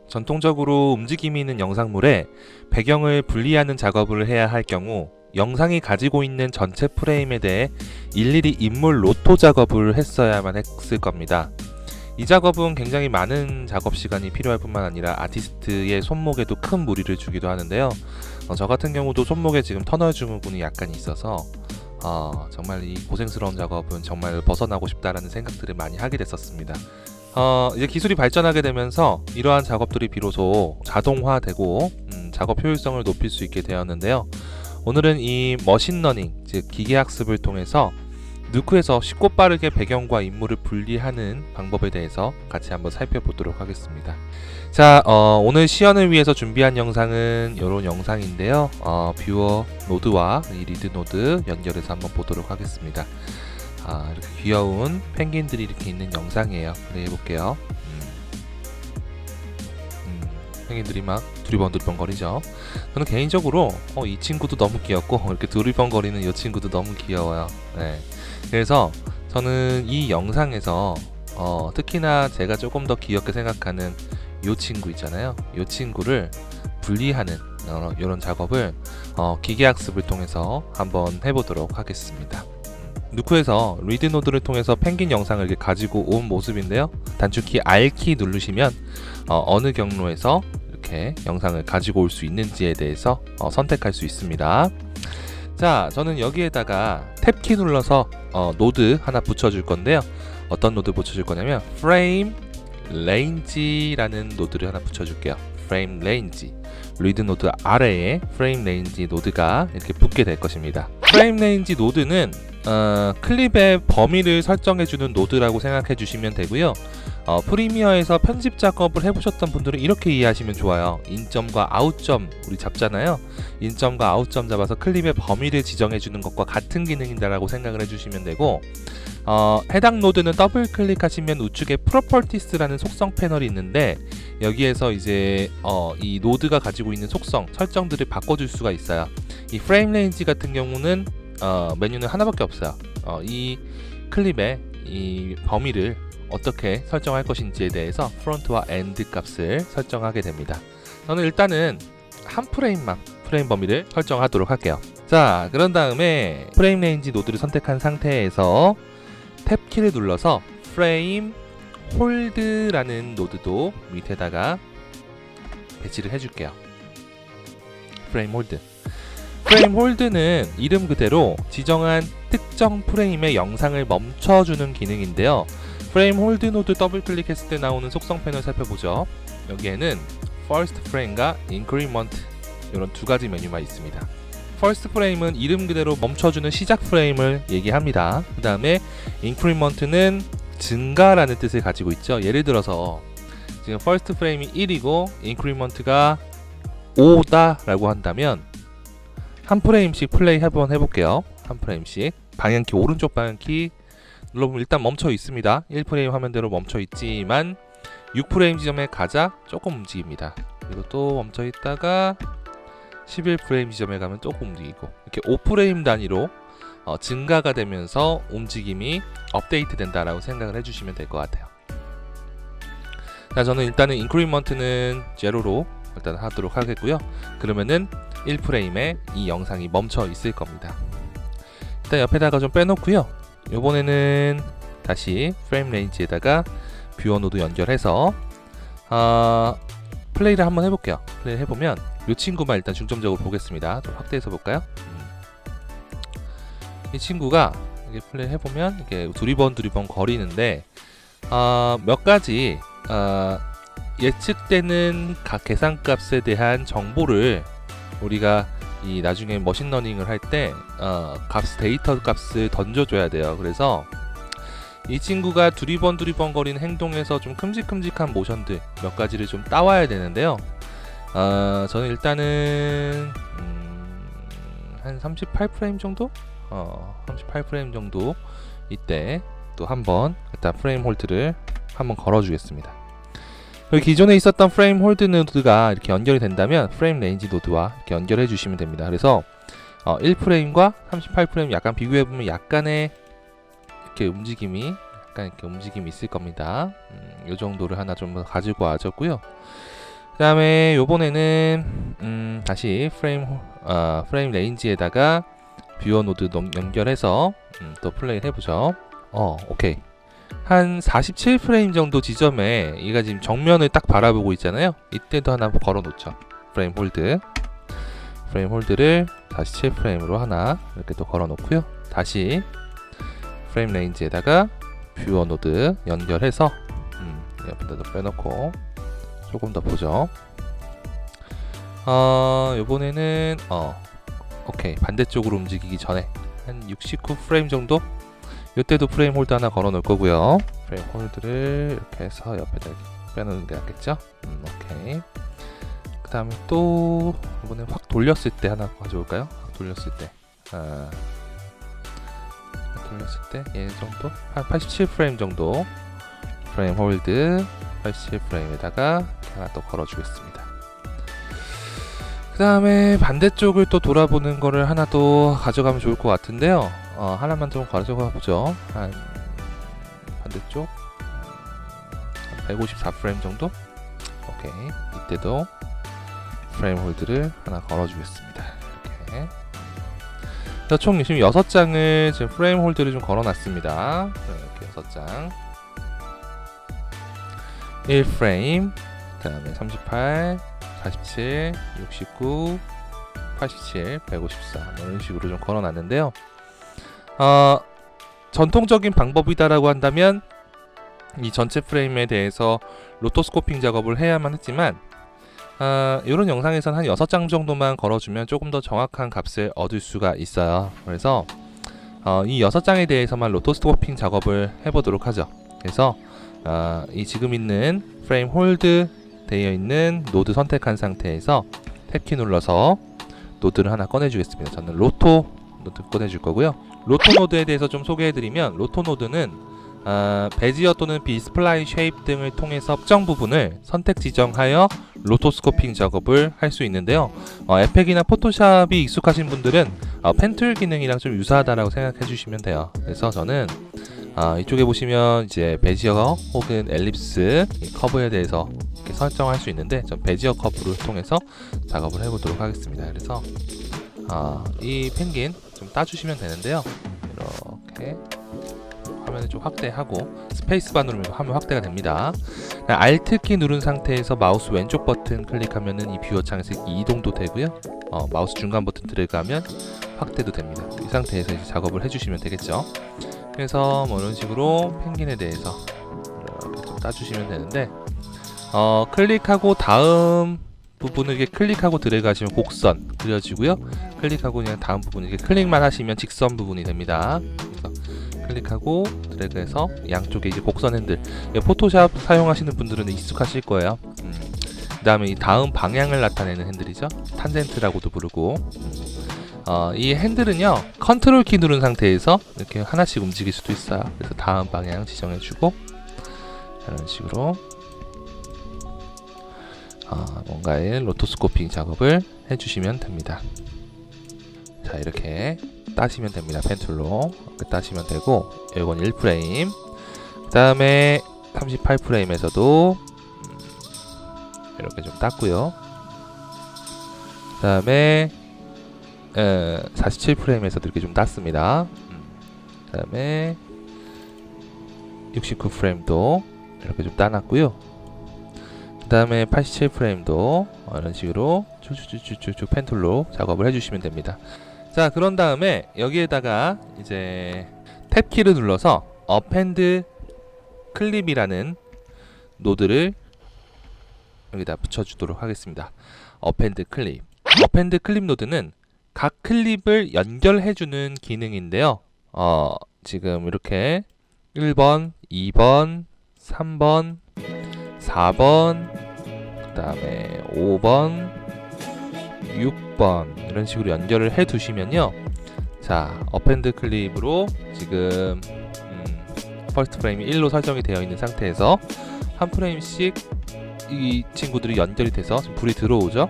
전통적으로 움직임이 있는 영상물에 배경을 분리하는 작업을 해야 할 경우 영상이 가지고 있는 전체 프레임에 대해 일일이 인물 로토 작업을 했어야만 했을 겁니다. 이 작업은 굉장히 많은 작업 시간이 필요할 뿐만 아니라 아티스트의 손목에도 큰 무리를 주기도 하는데요. 저 같은 경우도 손목에 지금 터널 증후군이 약간 있어서 정말 이 고생스러운 작업은 정말 벗어나고 싶다라는 생각들을 많이 하게 됐었습니다. 이제 기술이 발전하게 되면서 이러한 작업들이 비로소 자동화되고 작업 효율성을 높일 수 있게 되었는데요. 오늘은 이 머신러닝, 즉 기계학습을 통해서 누크에서 쉽고 빠르게 배경과 인물을 분리하는 방법에 대해서 같이 한번 살펴보도록 하겠습니다. 자, 오늘 시연을 위해서 준비한 영상은 이런 영상인데요. 뷰어 노드와 이 리드 노드 연결해서 한번 보도록 하겠습니다. 이렇게 귀여운 펭귄들이 이렇게 있는 영상이에요. 플레이 해볼게요. 펭귄들이 막 두리번 거리죠. 저는 개인적으로 이 친구도 너무 귀엽고 이렇게 두리번 거리는 이 친구도 너무 귀여워요. 네. 그래서 저는 이 영상에서 특히나 제가 조금 더 귀엽게 생각하는 이 친구 있잖아요. 이 친구를 분리하는 이런 작업을 기계학습을 통해서 한번 해보도록 하겠습니다. 누크에서 리드 노드를 통해서 펭귄 영상을 이렇게 가지고 온 모습인데요. 단축키 R키 누르시면 어느 경로에서 이렇게 영상을 가지고 올 수 있는지에 대해서 선택할 수 있습니다. 자, 저는 여기에다가 탭키 눌러서 노드 하나 붙여줄 건데요. 어떤 노드 붙여줄 거냐면 프레임 레인지라는 노드를 하나 붙여줄게요. 프레임 레인지, 리드 노드 아래에 프레임 레인지 노드가 이렇게 붙게 될 것입니다. 프레임 레인지 노드는 클립의 범위를 설정해주는 노드라고 생각해 주시면 되고요. 프리미어에서 편집 작업을 해보셨던 분들은 이렇게 이해하시면 좋아요. 인점과 아웃점 우리 잡잖아요. 인점과 아웃점 잡아서 클립의 범위를 지정해주는 것과 같은 기능이다라고 생각을 해주시면 되고, 해당 노드는 더블 클릭하시면 우측에 프로퍼티스라는 속성 패널이 있는데 여기에서 이제 이 노드가 가지고 있는 속성 설정들을 바꿔줄 수가 있어요. 이 프레임 레인지 같은 경우는 메뉴는 하나밖에 없어요. 이 클립의 이 범위를 어떻게 설정할 것인지에 대해서 프론트와 엔드 값을 설정하게 됩니다. 저는 일단은 한 프레임만 프레임 범위를 설정하도록 할게요. 자, 그런 다음에 프레임 레인지 노드를 선택한 상태에서 탭 키를 눌러서 프레임 홀드라는 노드도 밑에다가 배치를 해줄게요. 프레임 홀드. 프레임 홀드는 이름 그대로 지정한 특정 프레임의 영상을 멈춰주는 기능인데요. 프레임 홀드 노드 더블 클릭했을 때 나오는 속성 패널 살펴보죠. 여기에는 First Frame과 Increment 이런 두 가지 메뉴만 있습니다. First Frame은 이름 그대로 멈춰주는 시작 프레임을 얘기합니다. 그 다음에 Increment는 증가라는 뜻을 가지고 있죠. 예를 들어서 지금 First Frame이 1이고 Increment가 5다 라고 한다면 한 프레임씩 플레이 한번 해볼게요. 한 프레임씩 방향키 오른쪽 방향키 눌러보면 일단 멈춰 있습니다. 1프레임 화면대로 멈춰 있지만 6프레임 지점에 가자 조금 움직입니다. 그리고 또 멈춰 있다가 11프레임 지점에 가면 조금 움직이고 이렇게 5프레임 단위로 증가가 되면서 움직임이 업데이트 된다라고 생각을 해주시면 될 것 같아요. 자, 저는 일단은 인크리먼트는 제로로 일단 하도록 하겠고요. 그러면은 1프레임에 이 영상이 멈춰 있을 겁니다. 일단 옆에다가 좀 빼놓고요. 요번에는 다시 프레임 레인지에다가 뷰어 노드 연결해서 플레이를 한번 해볼게요. 플레이 해보면 이 친구만 일단 중점적으로 보겠습니다. 좀 확대해서 볼까요? 이 친구가 이렇게 플레이 해보면 이렇게 두리번 거리는데 몇 가지 예측되는 각 계산값에 대한 정보를 우리가 이 나중에 머신러닝을 할 때 데이터 값을 던져줘야 돼요. 그래서 이 친구가 두리번 거리는 행동에서 좀 큼직큼직한 모션들 몇 가지를 좀 따와야 되는데요. 저는 일단은 한 38프레임 정도? 38프레임 정도 이때 또 한번 일단 프레임 홀드를 한번 걸어주겠습니다. 여기 기존에 있었던 프레임 홀드 노드가 이렇게 연결이 된다면 프레임 레인지 노드와 이렇게 연결해 주시면 됩니다. 그래서 1프레임과 38프레임 약간 비교해보면 약간의 이렇게 움직임이 있을 겁니다. 이 정도를 하나 좀 가지고 와줬고요. 그 다음에 요번에는 다시 프레임 레인지에다가 뷰어 노드 연결해서 또 플레이를 해보죠. 오케이. 한 47프레임 정도 지점에 얘가 지금 정면을 딱 바라보고 있잖아요. 이때도 하나 걸어 놓죠. 프레임 홀드를 47프레임으로 하나 이렇게 또 걸어 놓고요. 다시 프레임 레인지에다가 뷰어 노드 연결해서 옆에다도 빼놓고 조금 더 보죠. 요번에는 오케이. 반대쪽으로 움직이기 전에 한 69프레임 정도? 이때도 프레임 홀드 하나 걸어 놓을 거고요. 프레임 홀드를 이렇게 해서 옆에다 빼놓는 게 낫겠죠? 오케이. 그 다음에 또 이번에 확 돌렸을 때 하나 가져올까요? 돌렸을 때 얘 정도? 한 87프레임 정도 프레임 홀드 87프레임에다가 하나 또 걸어주겠습니다. 그 다음에 반대쪽을 또 돌아보는 거를 하나 또 가져가면 좋을 것 같은데요. 하나만 좀 가져가 보죠. 한 반대쪽 154프레임 정도? 오케이. 이때도 프레임 홀드를 하나 걸어주겠습니다. 이렇게. 총 지금 6장을 지금 프레임 홀드를 좀 걸어놨습니다. 이렇게 6장. 1프레임, 그 다음에 38, 47, 69, 87, 154 이런 식으로 좀 걸어놨는데요. 전통적인 방법이다라고 한다면 이 전체 프레임에 대해서 로토스코핑 작업을 해야만 했지만 이런 영상에서는 한 6장 정도만 걸어주면 조금 더 정확한 값을 얻을 수가 있어요. 그래서 이 6장에 대해서만 로토스코핑 작업을 해보도록 하죠. 그래서 이 지금 있는 프레임 홀드 되어 있는 노드 선택한 상태에서 탭키 눌러서 노드를 하나 꺼내주겠습니다. 저는 로토 노드 꺼내줄 거고요. 로토 노드에 대해서 좀 소개해드리면, 로토 노드는 베지어 또는 비스플라인 쉐입 등을 통해서 특정 부분을 선택 지정하여 로토스코핑 작업을 할 수 있는데요. 에펙이나 포토샵이 익숙하신 분들은 펜툴 기능이랑 좀 유사하다라고 생각해 주시면 돼요. 그래서 저는 이쪽에 보시면 이제 베지어 혹은 엘립스 커브에 대해서 이렇게 설정할 수 있는데, 전 베지어 커브를 통해서 작업을 해보도록 하겠습니다. 그래서 이 펭귄 좀 따주시면 되는데요. 이렇게 화면을 좀 확대하고 스페이스바 누르면 화면 확대가 됩니다. Alt키 누른 상태에서 마우스 왼쪽 버튼 클릭하면은 이 뷰어 창에서 이동도 되고요. 마우스 중간 버튼 들어가면 확대도 됩니다. 이 상태에서 이제 작업을 해주시면 되겠죠. 그래서 뭐 이런 식으로 펭귄에 대해서 이렇게 좀 따주시면 되는데, 클릭하고 다음 부분을 이렇게 클릭하고 들어가시면 곡선 그려지고요. 클릭하고 그냥 다음 부분 이렇게 클릭만 하시면 직선 부분이 됩니다. 그래서 클릭하고 드래그해서 양쪽에 이제 곡선 핸들, 포토샵 사용하시는 분들은 익숙하실 거예요. 그 다음에 이 다음 방향을 나타내는 핸들이죠. 탄젠트라고도 부르고, 이 핸들은요 컨트롤 키 누른 상태에서 이렇게 하나씩 움직일 수도 있어요. 그래서 다음 방향 지정해주고 이런 식으로 뭔가의 로토스코핑 작업을 해주시면 됩니다. 자, 이렇게 따시면 됩니다. 펜툴로 이렇게 따시면 되고, 이건 1프레임, 그 다음에 38프레임에서도 이렇게 좀 땄고요. 그 다음에 47프레임에서도 이렇게 좀 땄습니다. 그 다음에 69프레임도 이렇게 좀 따놨고요. 그 다음에 87프레임도 이런 식으로 쭉쭉쭉쭉 펜툴로 작업을 해주시면 됩니다. 자, 그런 다음에 여기에다가 이제 탭키를 눌러서 어펜드 클립이라는 노드를 여기다 붙여주도록 하겠습니다. 어펜드 클립 노드는 각 클립을 연결해주는 기능인데요. 지금 이렇게 1번, 2번, 3번, 4번, 그 다음에 5번, 6번 이런 식으로 연결을 해 두시면요. 자, 어펜드 클립으로 지금 퍼스트 프레임이 1로 설정이 되어 있는 상태에서 한 프레임씩 이 친구들이 연결이 돼서 지금 불이 들어오죠.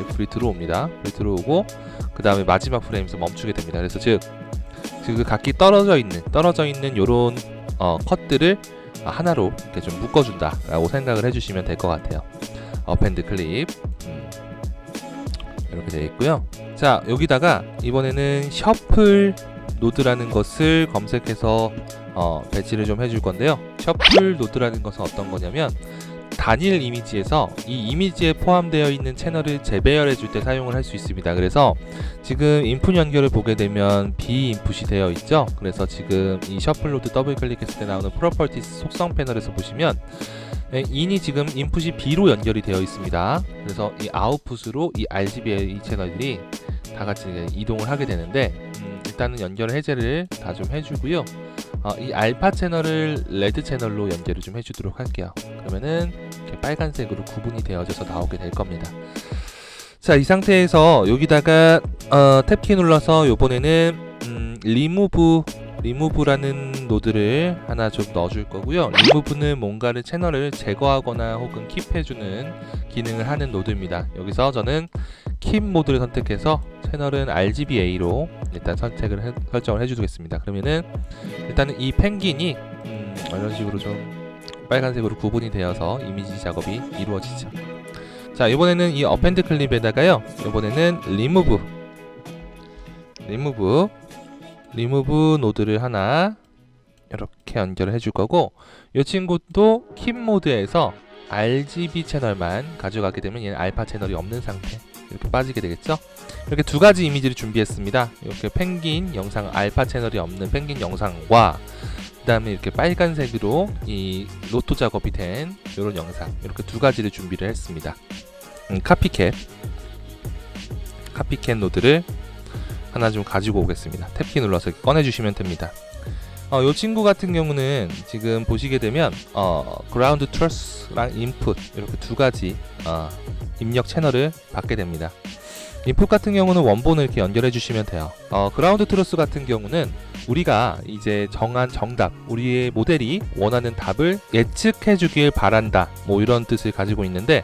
불이 들어옵니다. 불이 들어오고 그 다음에 마지막 프레임에서 멈추게 됩니다. 그래서 즉 그 각기 떨어져 있는 요런 컷들을 하나로 이렇게 좀 묶어준다 라고 생각을 해주시면 될 것 같아요. 어펜드 클립 이렇게 되어 있고요. 자, 여기다가 이번에는 셔플 노드라는 것을 검색해서 배치를 좀 해줄 건데요. 셔플 노드라는 것은 어떤 거냐면 단일 이미지에서 이 이미지에 포함되어 있는 채널을 재배열해 줄 때 사용을 할 수 있습니다. 그래서 지금 인풋 연결을 보게 되면 비인풋이 되어 있죠. 그래서 지금 이 셔플 노드 더블 클릭했을 때 나오는 프로퍼티스 속성 패널에서 보시면 인이 지금 인풋이 B로 연결이 되어 있습니다. 그래서 이 아웃풋으로 이 RGB 채널들이 다 같이 이동을 하게 되는데 일단은 연결 해제를 다 좀 해주고요. 이 알파 채널을 레드 채널로 연결을 좀 해주도록 할게요. 그러면은 이렇게 빨간색으로 구분이 되어져서 나오게 될 겁니다. 자, 이 상태에서 여기다가 탭키 눌러서 요번에는 리무브라는 노드를 하나 좀 넣어줄 거고요. 리무브는 뭔가를 채널을 제거하거나 혹은 킵해주는 기능을 하는 노드입니다. 여기서 저는 킵 모드를 선택해서 채널은 RGBA로 일단 설정을 해주겠습니다. 그러면은 일단은 이 펭귄이 이런 식으로 좀 빨간색으로 구분이 되어서 이미지 작업이 이루어지죠. 자, 이번에는 이 어펜드 클립에다가요, 이번에는 리무브 노드를 하나 이렇게 연결을 해줄 거고, 이 친구도 킵 모드에서 RGB 채널만 가져가게 되면 얘는 알파 채널이 없는 상태, 이렇게 빠지게 되겠죠. 이렇게 두 가지 이미지를 준비했습니다. 이렇게 펭귄 영상 알파 채널이 없는 펭귄 영상과 그 다음에 이렇게 빨간색으로 이 로또 작업이 된 이런 영상, 이렇게 두 가지를 준비를 했습니다. 카피캣 노드를 하나 좀 가지고 오겠습니다. 탭키 눌러서 꺼내주시면 됩니다. 이 친구 같은 경우는 지금 보시게 되면 그라운드 트러스랑 인풋 이렇게 두 가지 입력 채널을 받게 됩니다. 인풋 같은 경우는 원본을 이렇게 연결해 주시면 돼요. 그라운드 트러스 같은 경우는 우리가 이제 정한 정답, 우리의 모델이 원하는 답을 예측해 주길 바란다, 뭐 이런 뜻을 가지고 있는데,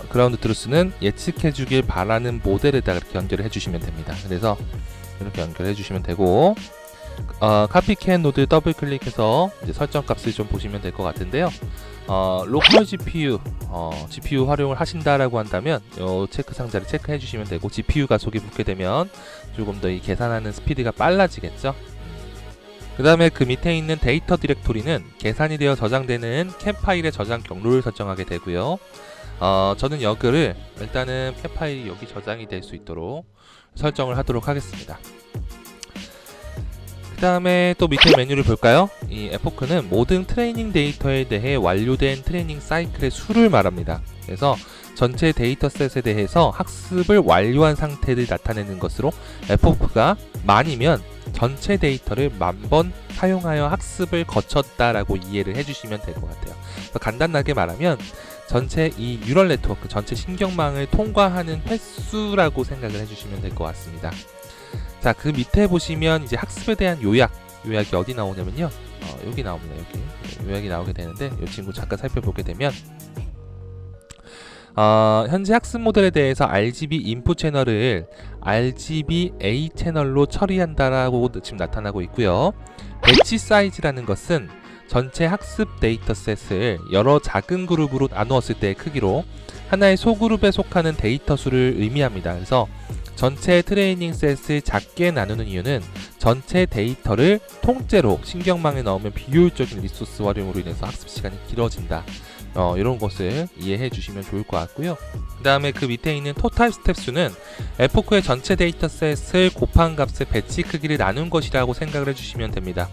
그라운드 트러스는 예측해 주길 바라는 모델에다가 이렇게 연결을 해 주시면 됩니다. 그래서 이렇게 연결해 주시면 되고, 카피캣 노드 더블 클릭해서 이제 설정 값을 좀 보시면 될 것 같은데요. 로컬 GPU, GPU 활용을 하신다라고 한다면 이 체크 상자를 체크해 주시면 되고, GPU 가속이 붙게 되면 조금 더 이 계산하는 스피드가 빨라지겠죠. 그 다음에 그 밑에 있는 데이터 디렉토리는 계산이 되어 저장되는 캡 파일의 저장 경로를 설정하게 되고요. 저는 여기를 일단은 캡 파일이 여기 저장이 될 수 있도록 설정을 하도록 하겠습니다. 그 다음에 또 밑에 메뉴를 볼까요? 이 에포크는 모든 트레이닝 데이터에 대해 완료된 트레이닝 사이클의 수를 말합니다. 그래서 전체 데이터셋에 대해서 학습을 완료한 상태를 나타내는 것으로, 에포크가 만이면 전체 데이터를 10,000번 사용하여 학습을 거쳤다라고 이해를 해주시면 될 것 같아요. 간단하게 말하면 전체 이 뉴럴 네트워크, 전체 신경망을 통과하는 횟수라고 생각을 해주시면 될 것 같습니다. 자, 그 밑에 보시면 이제 학습에 대한 요약이 어디 나오냐면요, 여기 나옵니다. 여기 요약이 나오게 되는데, 이 친구 잠깐 살펴보게 되면 현재 학습 모델에 대해서 RGB 인풋 채널을 RGBA 채널로 처리한다라고 지금 나타나고 있고요. 배치 사이즈라는 것은 전체 학습 데이터셋을 여러 작은 그룹으로 나누었을 때의 크기로 하나의 소그룹에 속하는 데이터 수를 의미합니다. 그래서 전체 트레이닝 셋을 작게 나누는 이유는 전체 데이터를 통째로 신경망에 넣으면 비효율적인 리소스 활용으로 인해서 학습 시간이 길어진다, 이런 것을 이해해 주시면 좋을 것 같고요. 그 다음에 그 밑에 있는 토탈 스텝 수는 에포크의 전체 데이터셋을 곱한 값의 배치 크기를 나눈 것이라고 생각을 해주시면 됩니다.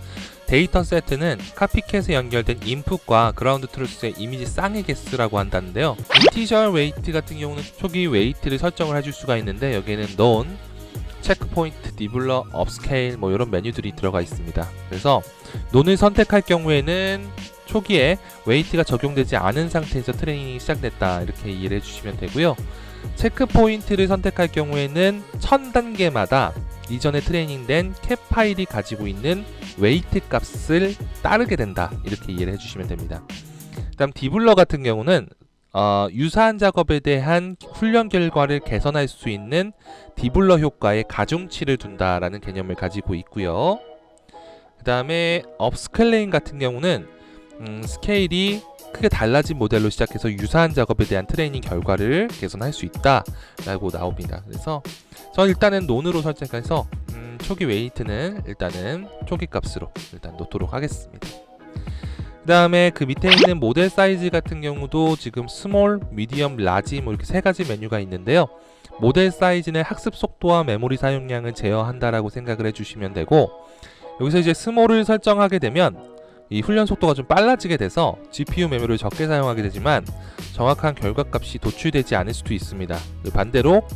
데이터 세트는 카피캣에 연결된 인풋과 그라운드 트루스의 이미지 쌍의 개수라고 한다는데요. 인티셜 웨이트 같은 경우는 초기 웨이트를 설정을 해줄 수가 있는데, 여기에는 known, 체크포인트, 디블러, 업스케일 뭐 이런 메뉴들이 들어가 있습니다. 그래서 known을 선택할 경우에는 초기에 웨이트가 적용되지 않은 상태에서 트레이닝이 시작됐다, 이렇게 이해를 해주시면 되고요. 체크 포인트를 선택할 경우에는 1000단계마다 이전에 트레이닝된 캡 파일이 가지고 있는 웨이트 값을 따르게 된다, 이렇게 이해를 해주시면 됩니다. 그 다음 디블러 같은 경우는 유사한 작업에 대한 훈련 결과를 개선할 수 있는 디블러 효과에 가중치를 둔다라는 개념을 가지고 있고요. 그 다음에 업스케일링 같은 경우는 스케일이 크게 달라진 모델로 시작해서 유사한 작업에 대한 트레이닝 결과를 개선할 수 있다 라고 나옵니다. 그래서 저 일단은 논으로 설정해서 초기 웨이트는 일단은 초기 값으로 일단 놓도록 하겠습니다. 그 다음에 그 밑에 있는 모델 사이즈 같은 경우도 지금 스몰, 미디엄, 라지 뭐 이렇게 세 가지 메뉴가 있는데요. 모델 사이즈는 학습 속도와 메모리 사용량을 제어한다라고 생각을 해주시면 되고, 여기서 이제 스몰을 설정하게 되면 이 훈련 속도가 좀 빨라지게 돼서 GPU 메모리를 적게 사용하게 되지만 정확한 결과값이 도출되지 않을 수도 있습니다. 반대로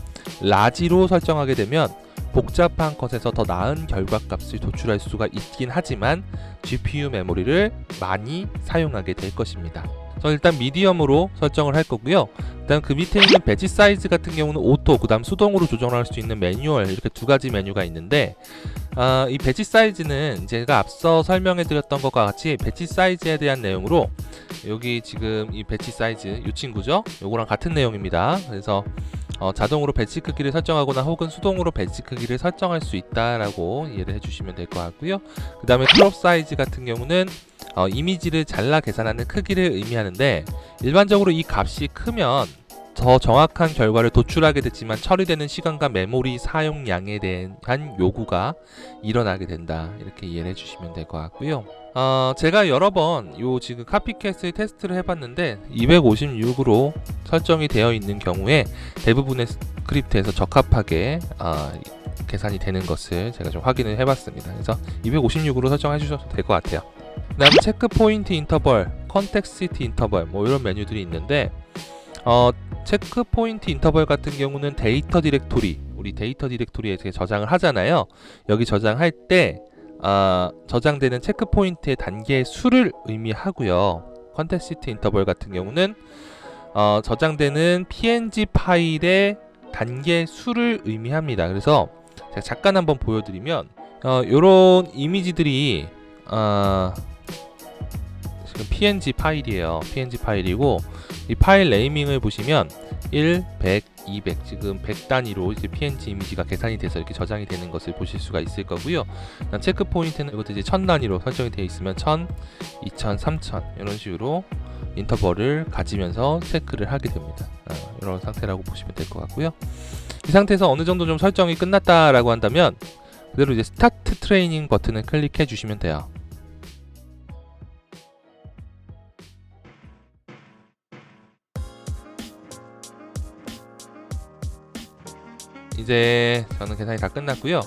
라지로 설정하게 되면 복잡한 컷에서 더 나은 결과값을 도출할 수가 있긴 하지만 GPU 메모리를 많이 사용하게 될 것입니다. 저는 일단 미디엄으로 설정을 할 거고요. 그다음 그 밑에 있는 배지 사이즈 같은 경우는 오토, 그다음 수동으로 조정할 수 있는 매뉴얼, 이렇게 두 가지 메뉴가 있는데, 이 배지 사이즈는 제가 앞서 설명해 드렸던 것과 같이 배지 사이즈에 대한 내용으로, 여기 지금 이 배지 사이즈 이 친구죠, 요거랑 같은 내용입니다. 그래서 자동으로 배지 크기를 설정하거나 혹은 수동으로 배지 크기를 설정할 수 있다라고 이해를 해주시면 될 것 같고요. 그 다음에 크롭 사이즈 같은 경우는 이미지를 잘라 계산하는 크기를 의미하는데, 일반적으로 이 값이 크면 더 정확한 결과를 도출하게 됐지만 처리되는 시간과 메모리 사용량에 대한 요구가 일어나게 된다, 이렇게 이해를 해주시면 될 것 같고요. 제가 여러 번 요 지금 카피캣을 테스트를 해봤는데 256으로 설정이 되어 있는 경우에 대부분의 스크립트에서 적합하게 계산이 되는 것을 제가 좀 확인을 해봤습니다. 그래서 256으로 설정해 주셔도 될 것 같아요. 그 다음에 체크 포인트 인터벌, 컨텍스트 인터벌 뭐 이런 메뉴들이 있는데, 체크 포인트 인터벌 같은 경우는 데이터 디렉토리, 우리 데이터 디렉토리에 저장을 하잖아요. 여기 저장할 때 저장되는 체크 포인트의 단계의 수를 의미하고요. 컨텍스트 인터벌 같은 경우는 저장되는 png 파일의 단계 수를 의미합니다. 그래서 제가 잠깐 한번 보여드리면, 요런 이미지들이 지금 png 파일이에요. png 파일이고, 이 파일 네이밍을 보시면 1, 100, 200, 지금 100 단위로 이제 png 이미지가 계산이 돼서 이렇게 저장이 되는 것을 보실 수가 있을 거고요. 체크 포인트는 이것도 이제 1000 단위로 설정이 되어 있으면 1000, 2000, 3000 이런 식으로 인터벌을 가지면서 체크를 하게 됩니다. 이런 상태라고 보시면 될 것 같고요. 이 상태에서 어느 정도 좀 설정이 끝났다라고 한다면 그대로 이제 스타트 트레이닝 버튼을 클릭해 주시면 돼요. 이제 저는 계산이 다 끝났고요.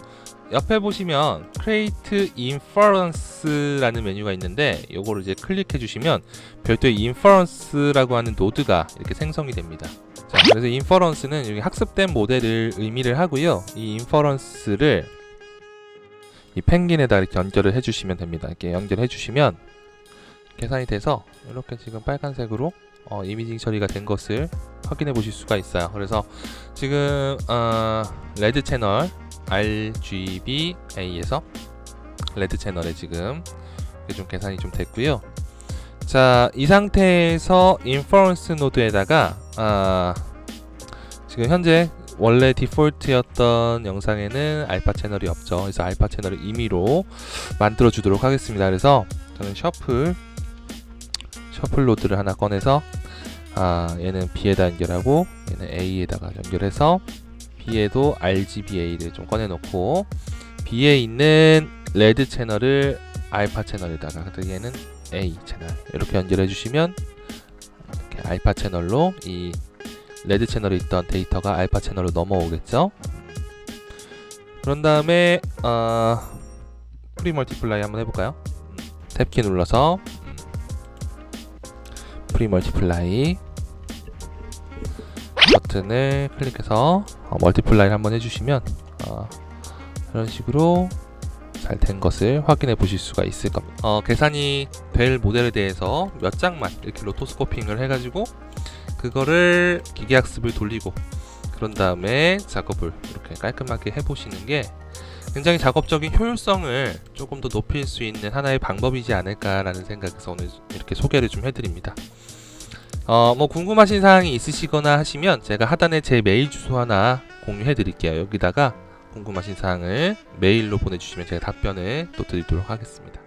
옆에 보시면 Create Inference라는 메뉴가 있는데, 요거를 이제 클릭해 주시면 별도의 Inference라고 하는 노드가 이렇게 생성이 됩니다. 자, 그래서 Inference는 여기 학습된 모델을 의미를 하고요. 이 Inference를 이 펭귄에다 이렇게 연결을 해주시면 됩니다. 이렇게 연결해 주시면 계산이 돼서 이렇게 지금 빨간색으로 이미징 처리가 된 것을 확인해 보실 수가 있어요. 그래서 지금 레드 채널 RGBA에서 레드 채널에 지금 좀 계산이 좀 됐고요. 자, 이 상태에서 인퍼런스 노드에다가 지금 현재 원래 디폴트였던 영상에는 알파 채널이 없죠. 그래서 알파 채널을 임의로 만들어 주도록 하겠습니다. 그래서 저는 셔플 노드를 하나 꺼내서 얘는 B에다 연결하고 얘는 A에다가 연결해서 B에도 RGBA를 좀 꺼내놓고 B에 있는 레드 채널을 알파 채널에다가, 그리고 얘는 A 채널 이렇게 연결해 주시면 이렇게 알파 채널로 이 레드 채널에 있던 데이터가 알파 채널로 넘어오겠죠. 그런 다음에 프리 멀티플라이 한번 해볼까요? 탭키 눌러서 프리 멀티플라이 버튼을 클릭해서 멀티플라이를 한번 해주시면 이런 식으로 잘 된 것을 확인해 보실 수가 있을 겁니다. 계산이 될 모델에 대해서 몇 장만 이렇게 로토스코핑을 해가지고 그거를 기계학습을 돌리고 그런 다음에 작업을 이렇게 깔끔하게 해보시는 게 굉장히 작업적인 효율성을 조금 더 높일 수 있는 하나의 방법이지 않을까라는 생각에서 오늘 이렇게 소개를 좀 해드립니다. 뭐 궁금하신 사항이 있으시거나 하시면 제가 하단에 제 메일 주소 하나 공유해 드릴게요. 여기다가 궁금하신 사항을 메일로 보내주시면 제가 답변을 또 드리도록 하겠습니다.